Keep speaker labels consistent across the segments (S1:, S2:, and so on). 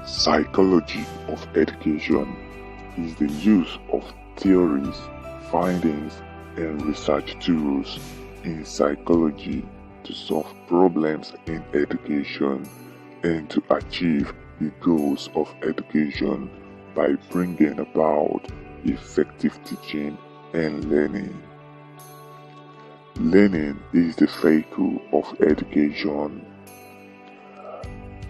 S1: Psychology of education is the use of theories, findings, and research tools in psychology to solve problems in education and to achieve the goals of education by bringing about effective teaching and learning. Learning is the vehicle of education.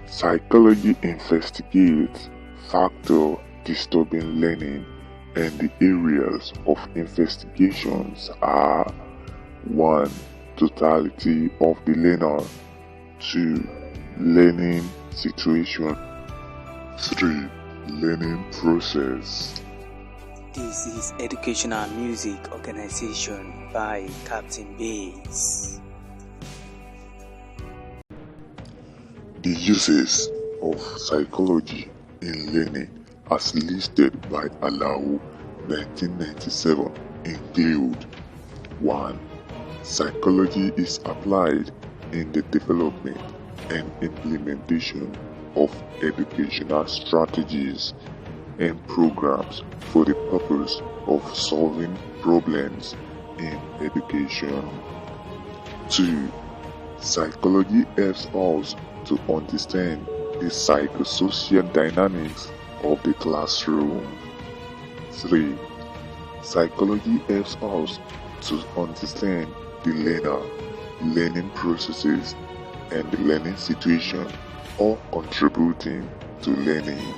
S1: Psychology investigates factors disturbing learning, and the areas of investigations are 1. Totality of the learner, 2. Learning situation, 3. Learning process.
S2: This is Educational Music Organization by Captain Bass.
S1: The uses of psychology in learning as listed by Alao 1997 include 1. Psychology is applied in the development and implementation of educational strategies and programs for the purpose of solving problems in education. 2. Psychology helps us to understand the psychosocial dynamics of the classroom. 3. Psychology helps us to understand the learner, learning processes, and the learning situation, all contributing to learning.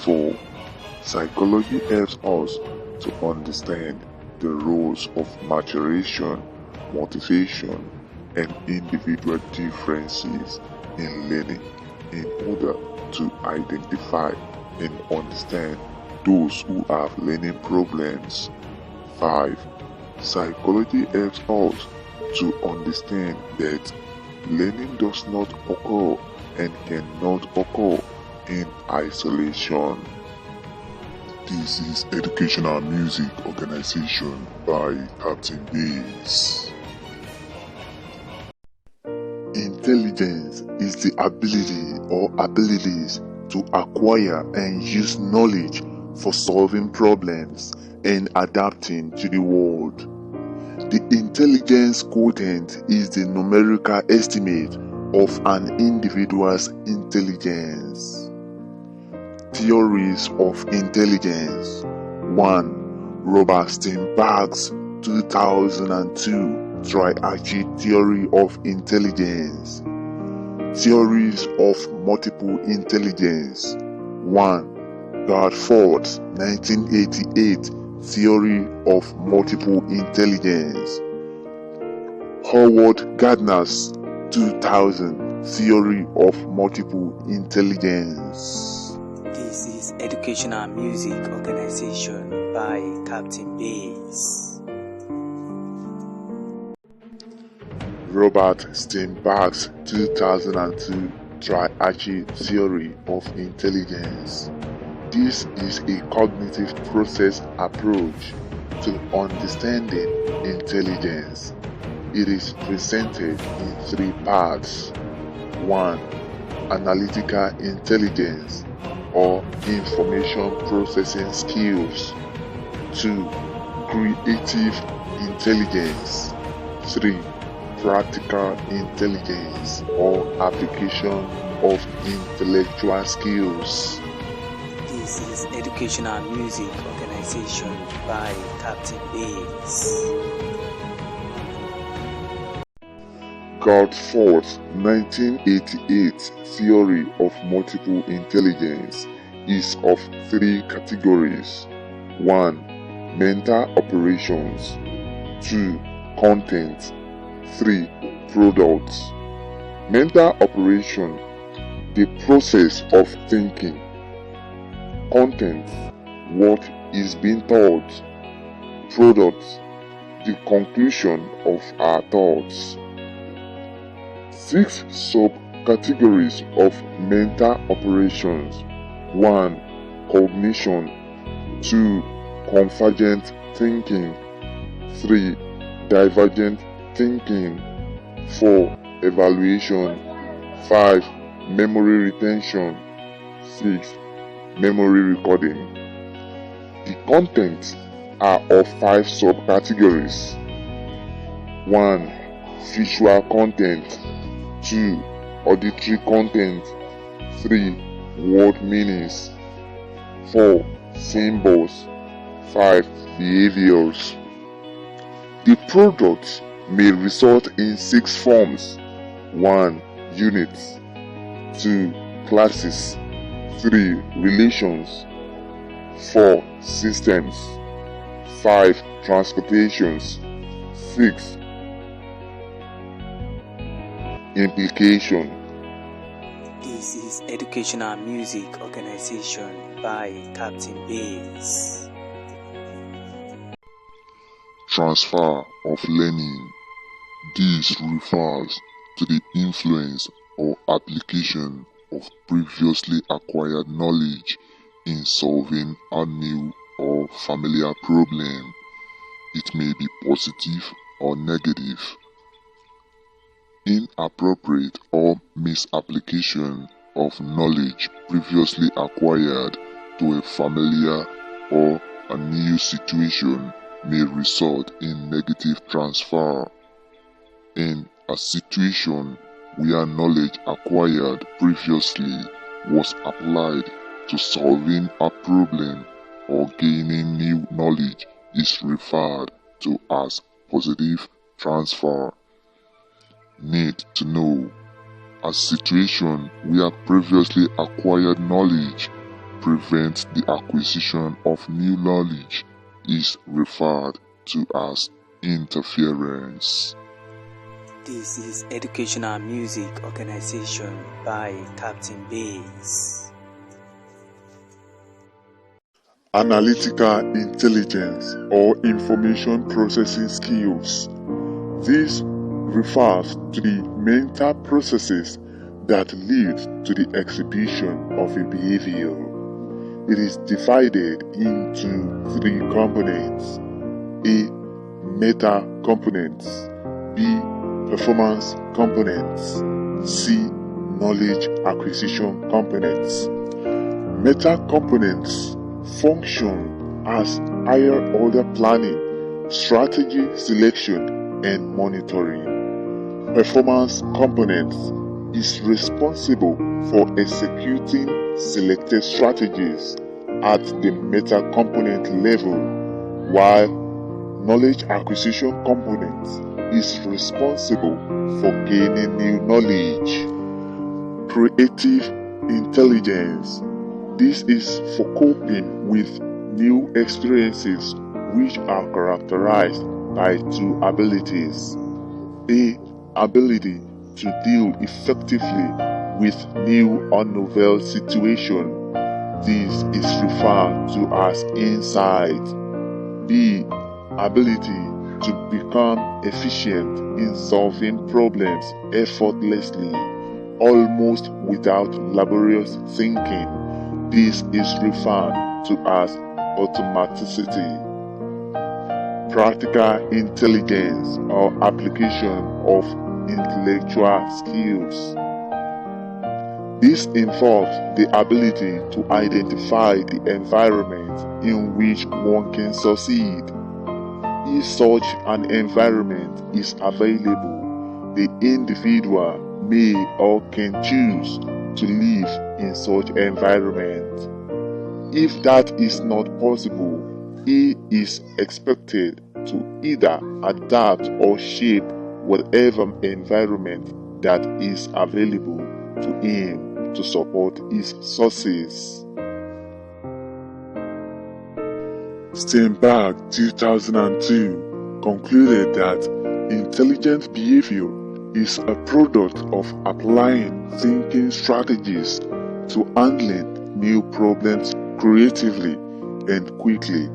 S1: 4. Psychology helps us to understand the roles of maturation, motivation, and individual differences in learning in order to identify and understand those who have learning problems. 5. Psychology helps us to understand that learning does not occur and cannot occur in isolation. This is Educational Music Organization by Captain Bass. Intelligence is the ability or abilities to acquire and use knowledge for solving problems and adapting to the world. The intelligence quotient is the numerical estimate of an individual's intelligence. Theories of intelligence. 1. Robert Sternberg's 2002 Triarchy Theory of Intelligence. Theories of multiple intelligence. 1. Garforth's 1988 Theory of multiple intelligence. Howard Gardner's 2000 Theory of multiple intelligence.
S2: This is Educational Music Organization by Captain Bass.
S1: Robert Sternberg's 2002 Triarchy Theory of Intelligence. This is a cognitive process approach to understanding intelligence. It is presented in 3 parts. 1. Analytical intelligence or information processing skills. 2. Creative intelligence. 3. Practical intelligence or application of intellectual skills.
S2: This is Educational Music Organization by Captain Bass.
S1: Garforth's 1988 Theory of Multiple Intelligence is of 3 categories. 1. Mental operations. 2. Content. 3. Products. Mental operation, the process of thinking. Content, what is being taught. Products, the conclusion of our thoughts. 6 subcategories of mental operations. 1. Cognition. 2. Convergent thinking. 3. Divergent thinking. 4. Evaluation. 5. Memory retention. 6. Memory recording. The contents are of 5 subcategories. 1. Visual content. 2. Auditory content. 3. Word meanings. 4. Symbols. 5. Behaviors. The product may result in 6 forms. 1. Units. 2. Classes. 3. Relations. 4. Systems. 5. Transportations. 6. Implication.
S2: This is Educational Music Organization by Captain Bass.
S1: Transfer of learning. This refers to the influence or application of previously acquired knowledge in solving a new or familiar problem. It may be positive or negative. Inappropriate or misapplication of knowledge previously acquired to a familiar or a new situation may result in negative transfer. In a situation where knowledge acquired previously was applied to solving a problem or gaining new knowledge is referred to as positive transfer. Need to know. A situation where previously acquired knowledge prevents the acquisition of new knowledge is referred to as interference.
S2: This is Educational Music Organization by Captain Bass.
S1: Analytical intelligence or information processing skills. This refers to the mental processes that lead to the exhibition of a behavior. It is divided into 3 components: A. Meta components, B. Performance components, C. Knowledge acquisition components. Meta components function as higher order planning, strategy selection, and monitoring. Performance components is responsible for executing selected strategies at the meta component level, while knowledge acquisition component is responsible for gaining new knowledge. Creative intelligence. This is for coping with new experiences which are characterized by 2 abilities. A. Ability to deal effectively with new or novel situations. This is referred to as insight. B. Ability to become efficient in solving problems effortlessly, almost without laborious thinking. This is referred to as automaticity. Practical intelligence or application of intellectual skills. This involves the ability to identify the environment in which one can succeed. If such an environment is available, the individual may or can choose to live in such environment. If that is not possible, he is expected to either adapt or shape whatever environment that is available to him to support his success. Steinberg 2002 concluded that intelligent behavior is a product of applying thinking strategies to handling new problems creatively and quickly,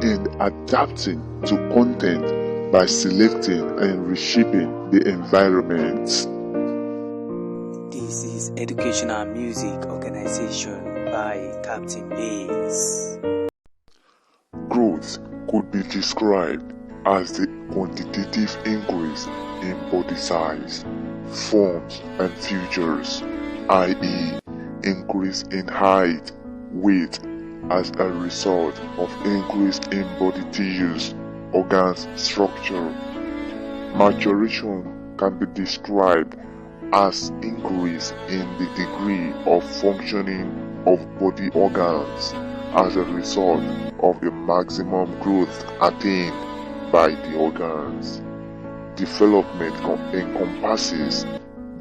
S1: and adapting to content by selecting and reshaping the environment.
S2: This is Educational Music Organization by Captain Bass.
S1: Growth could be described as the quantitative increase in body size, forms, and features, i.e., increase in height, weight, as a result of increase in body tissues, organs, structure. Maturation can be described as increase in the degree of functioning of body organs as a result of the maximum growth attained by the organs. Development encompasses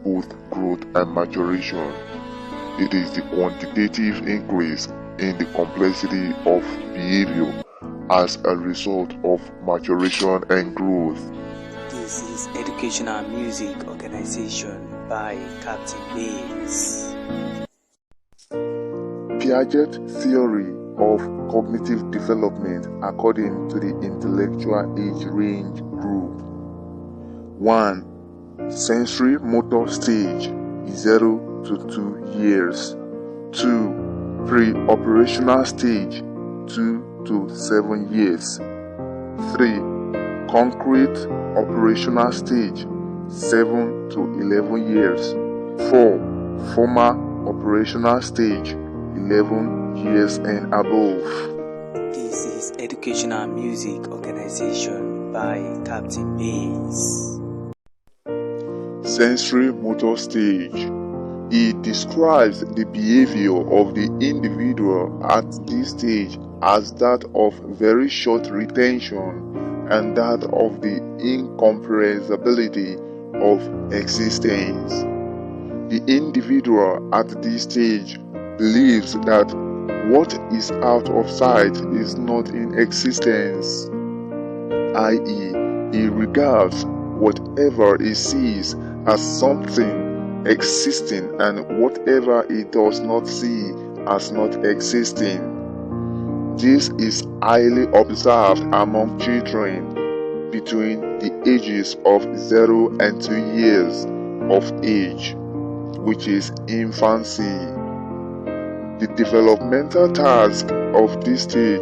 S1: both growth and maturation. It is the quantitative increase in the complexity of behavior as a result of maturation and growth.
S2: This is Educational Music Organization by Captain Bass.
S1: Piaget theory of cognitive development according to the intellectual age range group. 1. Sensory motor stage 0 to 2 years. 2. Pre-operational stage 2 to 7 years. 3. Concrete operational stage 7 to 11 years. 4. Formal operational stage 11 years and above.
S2: This is Educational Music Organization by Captain Bass.
S1: Sensory motor stage. It describes the behavior of the individual at this stage as that of very short retention and that of the incomprehensibility of existence. The individual at this stage believes that what is out of sight is not in existence, i.e., he regards whatever he sees as something existing and whatever he does not see as not existing. This is highly observed among children between the ages of 0 and 2 years of age, which is infancy. The developmental task of this stage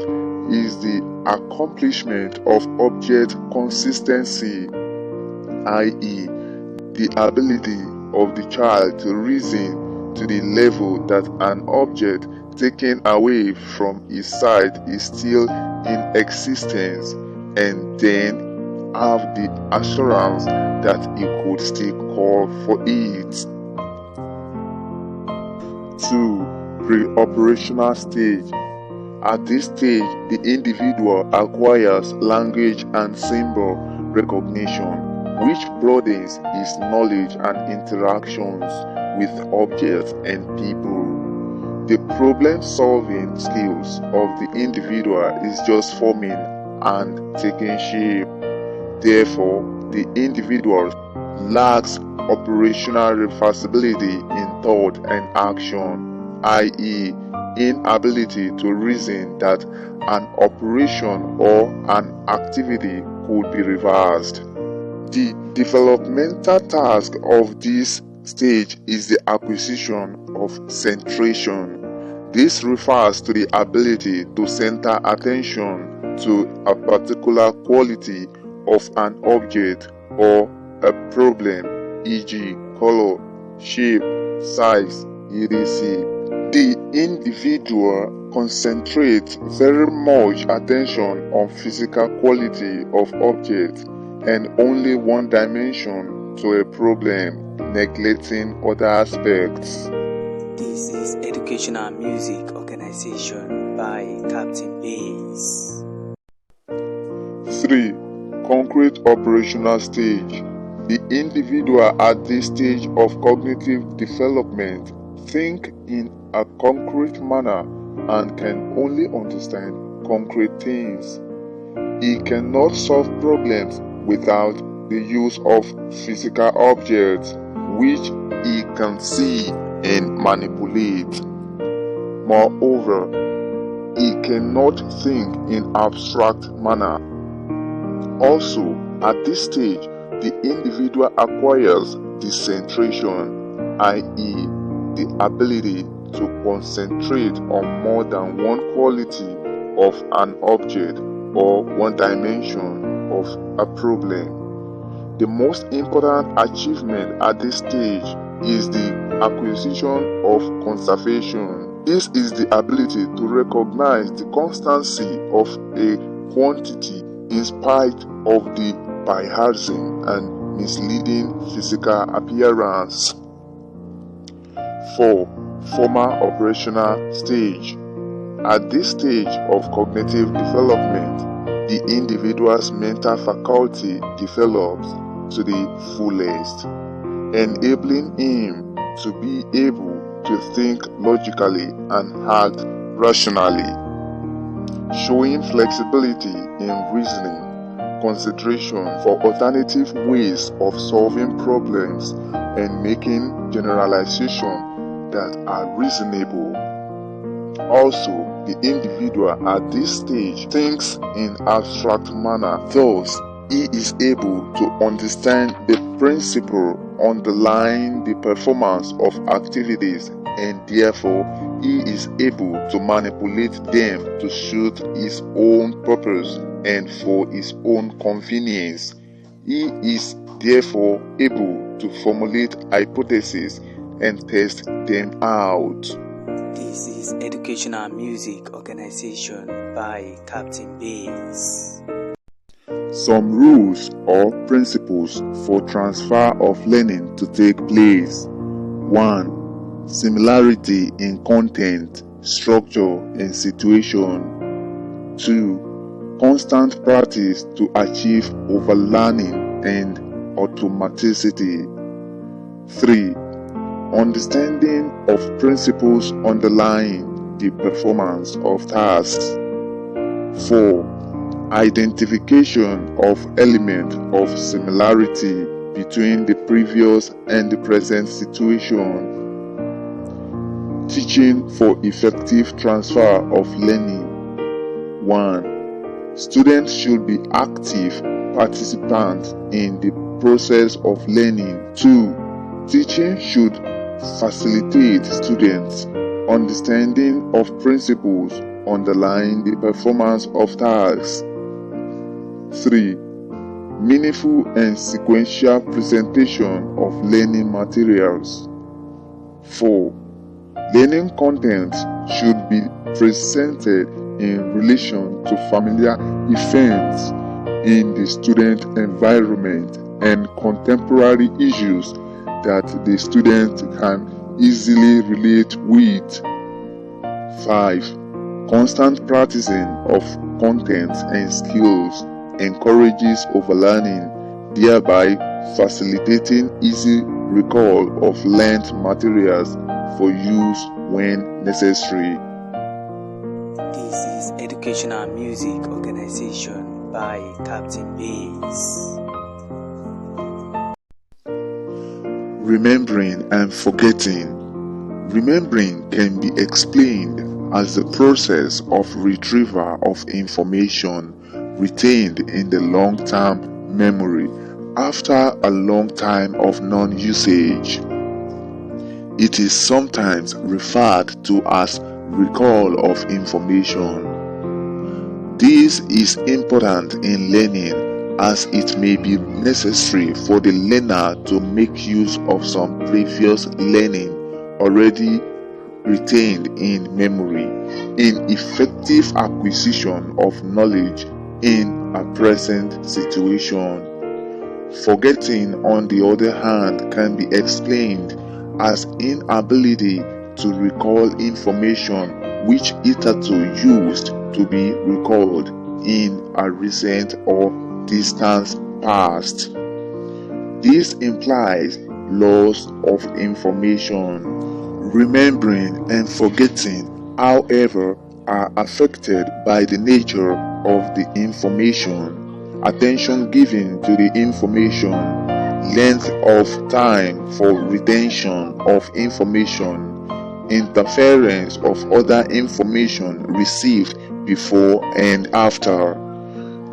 S1: is the accomplishment of object consistency, i.e., the ability of the child to reason to the level that an object taken away from his sight is still in existence and then have the assurance that he could still call for it. 2. Pre-operational stage. At this stage, the individual acquires language and symbol recognition, which broadens his knowledge and interactions with objects and people. The problem-solving skills of the individual is just forming and taking shape. Therefore, the individual lacks operational reversibility in thought and action, i.e., inability to reason that an operation or an activity could be reversed. The developmental task of this stage is the acquisition of centration. This refers to the ability to center attention to a particular quality of an object or a problem, e.g., color, shape, size, etc. The individual concentrates very much attention on physical quality of objects and only one dimension to a problem, neglecting other aspects.
S2: This is Educational Music Organization by Captain Bass.
S1: 3. Concrete operational stage. The individual at this stage of cognitive development think in a concrete manner and can only understand concrete things. He cannot solve problems without the use of physical objects which he can see and manipulate. Moreover, he cannot think in abstract manner. Also, at this stage, the individual acquires decentration, i.e., the ability to concentrate on more than one quality of an object or one dimension of a problem. The most important achievement at this stage is the acquisition of conservation. This is the ability to recognize the constancy of a quantity in spite of the biasing and misleading physical appearance. 4. Formal operational stage. At this stage of cognitive development, the individual's mental faculty develops to the fullest, enabling him to be able to think logically and act rationally, showing flexibility in reasoning, consideration for alternative ways of solving problems, and making generalizations that are reasonable. Also, the individual at this stage thinks in abstract manner, thus he is able to understand the principle underlying the performance of activities, and therefore he is able to manipulate them to suit his own purpose and for his own convenience. He is therefore able to formulate hypotheses and test them out.
S2: This is Educational Music Organization by Captain Bass.
S1: Some rules or principles for transfer of learning to take place. 1. Similarity in content, structure, and situation. 2. Constant practice to achieve overlearning and automaticity. 3. Understanding of principles underlying the performance of tasks. 4. Identification of elements of similarity between the previous and the present situation. Teaching for effective transfer of learning. 1. Students should be active participants in the process of learning. 2. Teaching should facilitate students' understanding of principles underlying the performance of tasks. 3. Meaningful and sequential presentation of learning materials. 4. Learning content should be presented in relation to familiar events in the student environment and contemporary issues that the student can easily relate with. 5. Constant practicing of content and skills encourages overlearning, thereby facilitating easy recall of learned materials for use when necessary.
S2: This is Educational Music Organization by Captain Bass.
S1: Remembering and forgetting. Remembering can be explained as the process of retrieval of information retained in the long-term memory after a long time of non-usage. It is sometimes referred to as recall of information. This is important in learning as it may be necessary for the learner to make use of some previous learning already retained in memory in effective acquisition of knowledge in a present situation. Forgetting, on the other hand, can be explained as inability to recall information which hitherto used to be recalled in a recent or distant past. This implies loss of information. Remembering and forgetting, however, are affected by the nature of the information, attention given to the information, length of time for retention of information, interference of other information received before and after,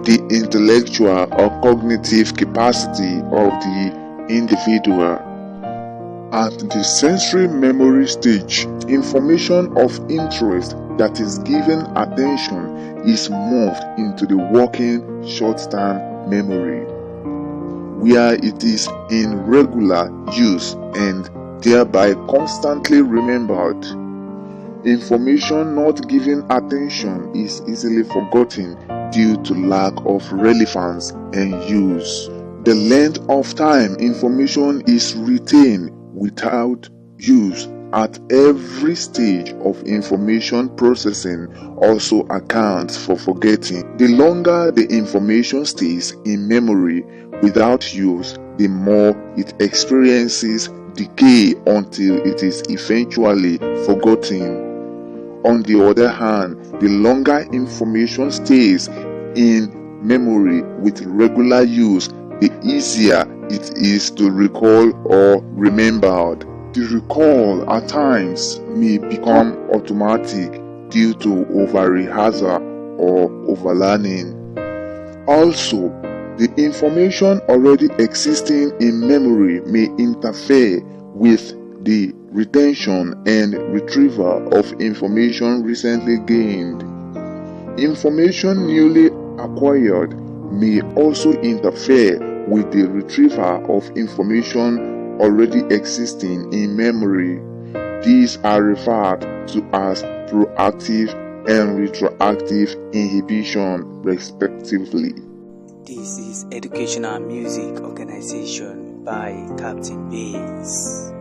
S1: the intellectual or cognitive capacity of the individual. At the sensory memory stage, information of interest that is given attention is moved into the working short-term memory, where it is in regular use and thereby constantly remembered. Information not given attention is easily forgotten due to lack of relevance and use. The length of time information is retained without use at every stage of information processing also accounts for forgetting. The longer the information stays in memory without use, the more it experiences decay until it is eventually forgotten. On the other hand, the longer information stays in memory with regular use, the easier it is to recall or remembered. The recall at times may become automatic due to over-rehearsal or overlearning. Also, the information already existing in memory may interfere with the retention and retrieval of information recently gained. Information newly acquired may also interfere with the retrieval of information already existing in memory. These are referred to as proactive and retroactive inhibition, respectively.
S2: This is Educational Music Organization by Captain Bass.